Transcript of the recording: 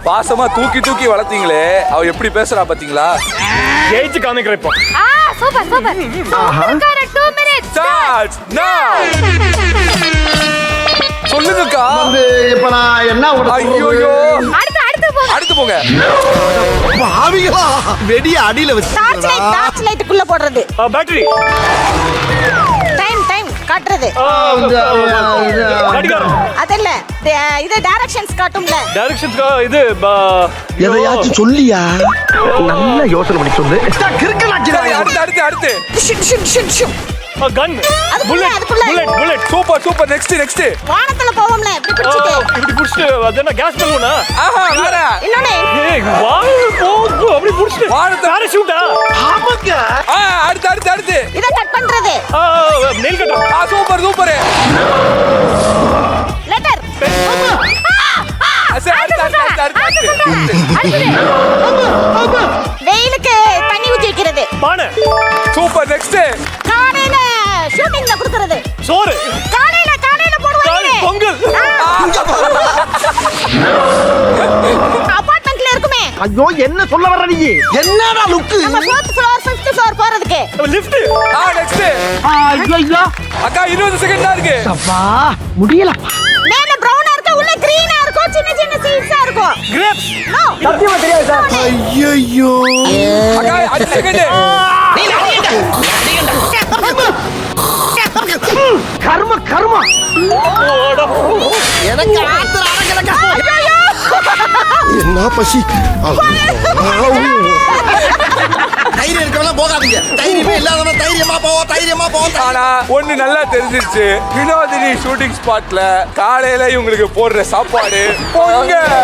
பாசமா தூக்கி தூக்கி வளர்த்தீங்களே, அவ எப்படி பேசுறா பாத்தீங்களா? ஜெயிச்சு காமிக்கிறேன் இப்போ. Super super. 2 minutes. Start now. சொல்லுங்கக்கா. இப்ப நான் என்ன ஐயோ. அடுத்து போங்க. பாவிகளா வெடி அடியில வச்சு டார்ச் லைட்டுக்குள்ள போடுறது. பேட்டரி. டைம் காட்டுறது. கடிகாரம். அதல்ல இது டைரக்ஷன்ஸ் காட்டும்ல. டைரக்ஷன்ஸ் இது எதையாச்சும் சொல்லியா? நல்ல யோசனை பண்ணி சொல்லு. அடுத்து. கன். புல்லட். Super next. வானத்துல போவோம்ல இப்படி புடிச்சிட்டு அதென்ன கேஸ் பலூனா? வேற. இன்னொன்னு. ஏய் அப்படி புடிச்சிட்டு. வானத்துல பாராசூட்டா? ஆமாங்க. அடுத்து. இத கட் பண்றது. Nail cutter. சூப்பர். லெட்டர். வெயிலுக்கு தண்ணி ஊத்தி வைக்கிறது. பானை. Super next. காலையில ஷூட்டிங்ல குடுக்குறது. சோறு. காலையில போடுவாங்க. பொங்கல். அபார்ட்மெண்ட்ல இருக்குமே. ஐயோ என்ன சொல்ல வர்ற நீ? என்னடா லுக்? நம்ம 4th floor 5th floor போறதுக்கு. லிஃப்ட். நெக்ஸ்ட். ஐயோ அக்கா 20 செகண்ட் தான் இருக்கு. அப்பா முடியல. மேல பிரவுனா இருக்கு, உள்ள கிரீனா இருக்கும், சின்ன சீட்ஸா இருக்கும். கிரேப்ஸ். நோ. சத்தியமா தெரியாது சார். ஐயோ அக்கா 5 செகண்ட். கர்ம எனக்கு ஆத்திர அடங்கலங்க. என்ன பசி. தைரியம் இருக்கவெல்லாம் போகாதீங்க. தைரியமே இல்லாதவன் தைரியமா போவோம். ஆனா ஒண்ணு நல்லா தெரிஞ்சிருச்சு, வினோதினி ஷூட்டிங் ஸ்பாட்ல காலையில இவங்களுக்கு போடுற சாப்பாடு பொங்கல்.